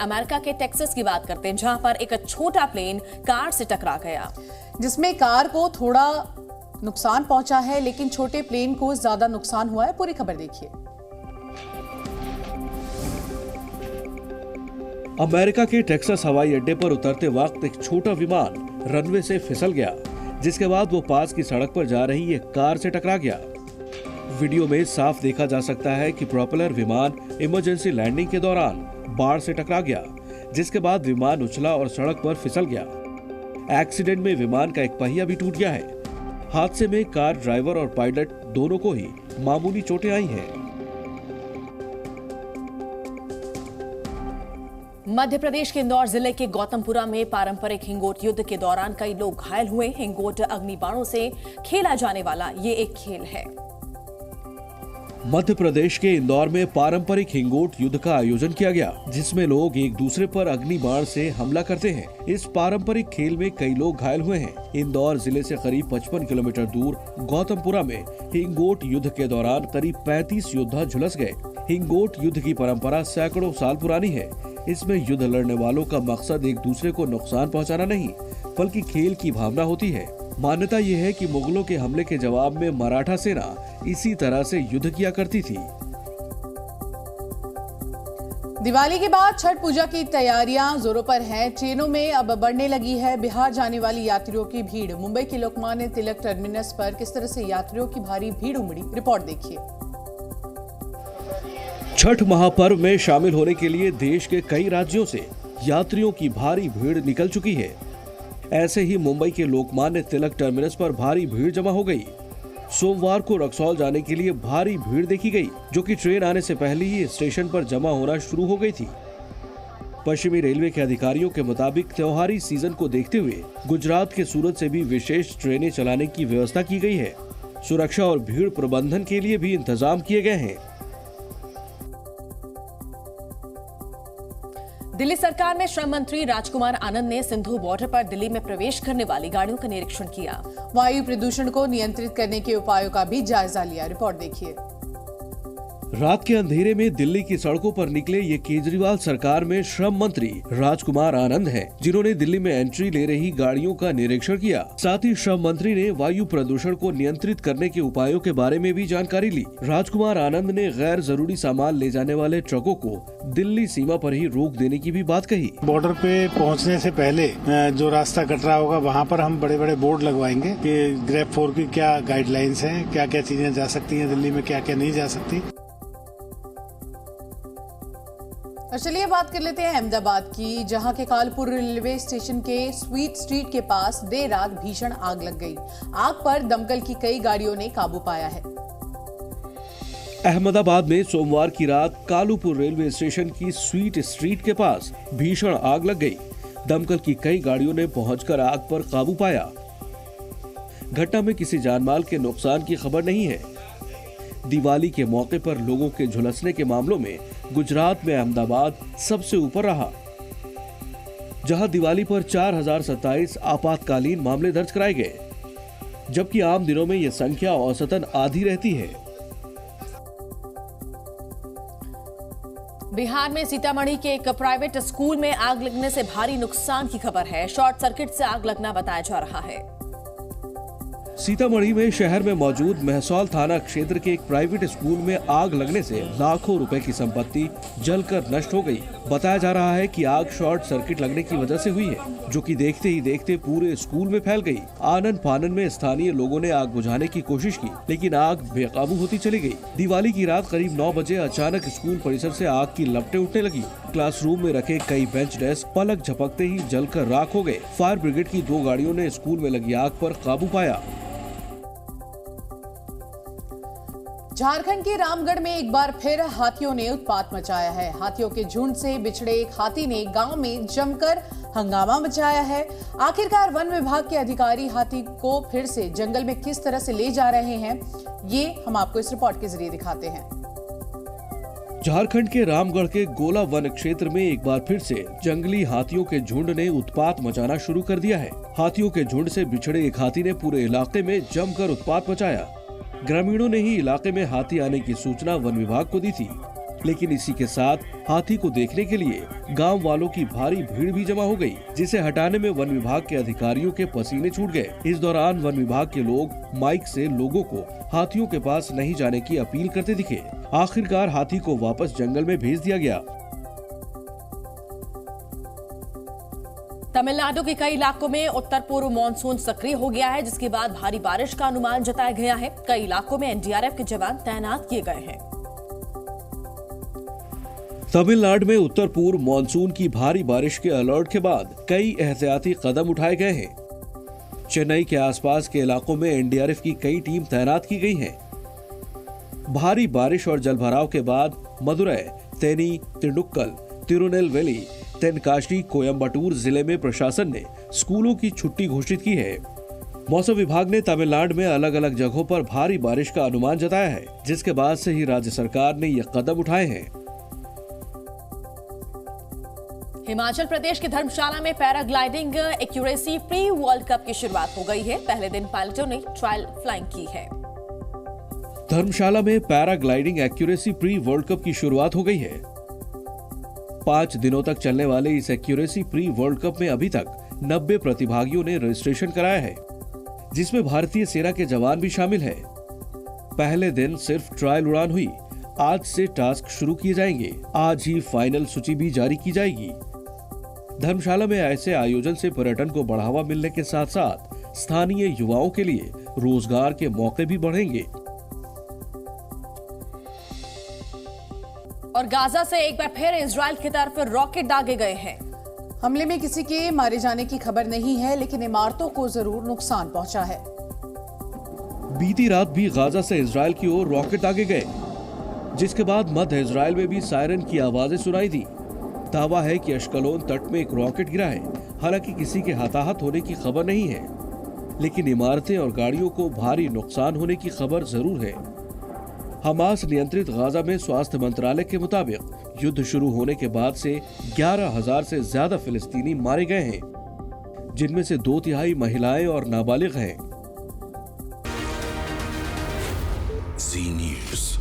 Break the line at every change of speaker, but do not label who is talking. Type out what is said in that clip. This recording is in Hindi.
अमेरिका के टेक्सास की बात करते हैं, जहां पर एक छोटा प्लेन कार से टकरा गया,
जिसमें कार को थोड़ा नुकसान पहुंचा है, लेकिन छोटे प्लेन को ज्यादा नुकसान हुआ है। पूरी खबर देखिए।
अमेरिका के टेक्सास हवाई अड्डे पर उतरते वक्त एक छोटा विमान रनवे से फिसल गया, जिसके बाद वो पास की सड़क पर जा रही एक कार से टकरा गया। वीडियो में साफ देखा जा सकता है कि प्रोपेलर विमान इमरजेंसी लैंडिंग के दौरान बाढ़ से टकरा गया, जिसके बाद विमान उछला और सड़क पर फिसल गया। एक्सीडेंट में विमान का एक पहिया भी टूट गया है। हादसे में कार ड्राइवर और पायलट दोनों को ही मामूली चोटें आई हैं।
मध्य प्रदेश के इंदौर जिले के गौतमपुरा में पारंपरिक हिंगोट युद्ध के दौरान कई लोग घायल हुए। हिंगोट अग्निबाणों से खेला जाने वाला ये एक खेल है।
मध्य प्रदेश के इंदौर में पारंपरिक हिंगोट युद्ध का आयोजन किया गया, जिसमें लोग एक दूसरे पर अग्निबाण से हमला करते हैं। इस पारंपरिक खेल में कई लोग घायल हुए हैं। इंदौर जिले से करीब 55 किलोमीटर दूर गौतमपुरा में हिंगोट युद्ध के दौरान करीब 35 योद्धा झुलस गए। हिंगोट युद्ध की परंपरा सैकड़ों साल पुरानी है। इसमें युद्ध लड़ने वालों का मकसद एक दूसरे को नुकसान पहुंचाना नहीं, बल्कि खेल की भावना होती है। मान्यता यह है कि मुगलों के हमले के जवाब में मराठा सेना इसी तरह से युद्ध किया करती थी।
दिवाली के बाद छठ पूजा की तैयारियां जोरों पर हैं। ट्रेनों में अब बढ़ने लगी है बिहार जाने वाली यात्रियों की भीड़। मुंबई के लोकमान्य तिलक टर्मिनस पर किस तरह से यात्रियों की भारी भीड़ उमड़ी, रिपोर्ट देखिए।
छठ महापर्व में शामिल होने के लिए देश के कई राज्यों से यात्रियों की भारी भीड़ निकल चुकी है। ऐसे ही मुंबई के लोकमान्य तिलक टर्मिनस पर भारी भीड़ जमा हो गई। सोमवार को रक्सौल जाने के लिए भारी भीड़ देखी गई, जो कि ट्रेन आने से पहले ही स्टेशन पर जमा होना शुरू हो गई थी। पश्चिमी रेलवे के अधिकारियों के मुताबिक त्योहारी सीजन को देखते हुए गुजरात के सूरत से भी विशेष ट्रेनें चलाने की व्यवस्था की गई है। सुरक्षा और भीड़ प्रबंधन के लिए भी इंतजाम किए गए हैं।
दिल्ली सरकार में श्रम मंत्री राजकुमार आनंद ने सिंधु बॉर्डर पर दिल्ली में प्रवेश करने वाली गाड़ियों का निरीक्षण किया।
वायु प्रदूषण को नियंत्रित करने के उपायों का भी जायजा लिया, रिपोर्ट देखिए।
रात के अंधेरे में दिल्ली की सड़कों पर निकले ये केजरीवाल सरकार में श्रम मंत्री राजकुमार आनंद हैं, जिन्होंने दिल्ली में एंट्री ले रही गाड़ियों का निरीक्षण किया। साथ ही श्रम मंत्री ने वायु प्रदूषण को नियंत्रित करने के उपायों के बारे में भी जानकारी ली। राजकुमार आनंद ने गैर जरूरी सामान ले जाने वाले ट्रकों को दिल्ली सीमा पर ही रोक देने की भी बात कही।
बॉर्डर पे पहुंचने से पहले जो रास्ता कट रहा होगा, वहाँ पर हम बड़े बड़े बोर्ड लगवाएंगे कि ग्रेप 4 की क्या गाइडलाइंस हैं, क्या क्या चीजें जा सकती हैं दिल्ली में, क्या क्या नहीं जा सकती।
और चलिए बात कर लेते हैं अहमदाबाद की, जहां के कालपुर रेलवे स्टेशन के स्वीट स्ट्रीट के पास देर रात भीषण आग लग गई। आग पर दमकल की कई गाड़ियों ने काबू पाया है।
अहमदाबाद में सोमवार की रात कालूपुर रेलवे स्टेशन की स्वीट स्ट्रीट के पास भीषण आग लग गई। दमकल की कई गाड़ियों ने पहुंचकर आग पर काबू पाया। घटना में किसी जानमाल के नुकसान की खबर नहीं है। दिवाली के मौके पर लोगों के झुलसने के मामलों में गुजरात में अहमदाबाद सबसे ऊपर रहा, जहां दिवाली पर 4027 आपातकालीन मामले दर्ज कराए गए, जबकि आम दिनों में यह संख्या औसतन आधी रहती है।
बिहार में सीतामढ़ी के एक प्राइवेट स्कूल में आग लगने से भारी नुकसान की खबर है। शॉर्ट सर्किट से आग लगना बताया जा रहा है।
सीतामढ़ी में शहर में मौजूद महसौल थाना क्षेत्र के एक प्राइवेट स्कूल में आग लगने से लाखों रुपए की संपत्ति जलकर नष्ट हो गई। बताया जा रहा है कि आग शॉर्ट सर्किट लगने की वजह से हुई है, जो कि देखते ही देखते पूरे स्कूल में फैल गई। आनन फानन में स्थानीय लोगों ने आग बुझाने की कोशिश की, लेकिन आग बेकाबू होती चली गई। दिवाली की रात करीब 9 बजे अचानक स्कूल परिसर से आग की लपटें उठने लगी। क्लासरूम में रखे कई बेंच डेस्क पलक झपकते ही जलकर राख हो गए। फायर ब्रिगेड की 2 गाड़ियों ने स्कूल में लगी आग पर काबू पाया।
झारखंड के रामगढ़ में एक बार फिर हाथियों ने उत्पात मचाया है। हाथियों के झुंड से बिछड़े एक हाथी ने गांव में जमकर हंगामा मचाया है। आखिरकार वन विभाग के अधिकारी हाथी को फिर से जंगल में किस तरह से ले जा रहे हैं, ये हम आपको इस रिपोर्ट के जरिए दिखाते हैं।
झारखंड के रामगढ़ के गोला वन क्षेत्र में एक बार फिर से जंगली हाथियों के झुंड ने उत्पात मचाना शुरू कर दिया है। हाथियों के झुंड से बिछड़े एक हाथी ने पूरे इलाके में जमकर उत्पात मचाया। ग्रामीणों ने ही इलाके में हाथी आने की सूचना वन विभाग को दी थी। लेकिन इसी के साथ हाथी को देखने के लिए गांव वालों की भारी भीड़ भी जमा हो गई, जिसे हटाने में वन विभाग के अधिकारियों के पसीने छूट गए। इस दौरान वन विभाग के लोग माइक से लोगों को हाथियों के पास नहीं जाने की अपील करते दिखे। आखिरकार हाथी को वापस जंगल में भेज दिया गया।
तमिलनाडु के कई इलाकों में उत्तर पूर्व मानसून सक्रिय हो गया है, जिसके बाद भारी बारिश का अनुमान जताया गया है। कई इलाकों में एनडीआरएफ के जवान तैनात किए गए हैं।
तमिलनाडु में उत्तर पूर्व मानसून की भारी बारिश के अलर्ट के बाद कई एहतियाती कदम उठाए गए हैं। चेन्नई के आसपास के इलाकों में एनडीआरएफ की कई टीम तैनात की गई हैं। भारी बारिश और जलभराव के बाद मदुरै, तेनी, तिरुक्कल, तिरुनेलवेली, तेनकाशी, कोयम्बटूर जिले में प्रशासन ने स्कूलों की छुट्टी घोषित की है। मौसम विभाग ने तमिलनाडु में अलग अलग जगहों पर भारी बारिश का अनुमान जताया है, जिसके बाद से ही राज्य सरकार ने ये कदम उठाए हैं।
हिमाचल प्रदेश के धर्मशाला में paragliding accuracy pre world cup की शुरुआत हो गई है। पहले दिन पायलटों ने ट्रायल फ्लाइंग की है।
धर्मशाला में paragliding accuracy pre world cup की शुरुआत हो गई है। 5 दिनों तक चलने वाले इस एक्यूरेसी प्री वर्ल्ड कप में अभी तक 90 प्रतिभागियों ने रजिस्ट्रेशन कराया है, जिसमें भारतीय सेना के जवान भी शामिल है। पहले दिन सिर्फ ट्रायल उड़ान हुई। आज से टास्क शुरू किए जाएंगे। आज ही फाइनल सूची भी जारी की जाएगी। धर्मशाला में ऐसे आयोजन से पर्यटन को बढ़ावा मिलने के साथ साथ स्थानीय युवाओं के लिए रोजगार के मौके भी बढ़ेंगे।
और गाजा से एक बार फिर इजराइल की तरफ रॉकेट दागे गए हैं।
हमले में किसी के मारे जाने की खबर नहीं है, लेकिन इमारतों को जरूर नुकसान पहुंचा है।
बीती रात भी गाजा से इजराइल की ओर रॉकेट दागे गए, जिसके बाद मध्य इजराइल में भी सायरन की आवाजें सुनाई दी। दावा है कि अश्कलोन तट में एक रॉकेट गिरा है। हालांकि किसी के हताहत होने की खबर नहीं है, लेकिन इमारतें और गाड़ियों को भारी नुकसान होने की खबर जरूर है। हमास नियंत्रित गाजा में स्वास्थ्य मंत्रालय के मुताबिक युद्ध शुरू होने के बाद से 11,000 से ज्यादा फिलिस्तीनी मारे गए हैं, जिनमें से 2/3 महिलाएं और नाबालिग हैं।
जी न्यूज़।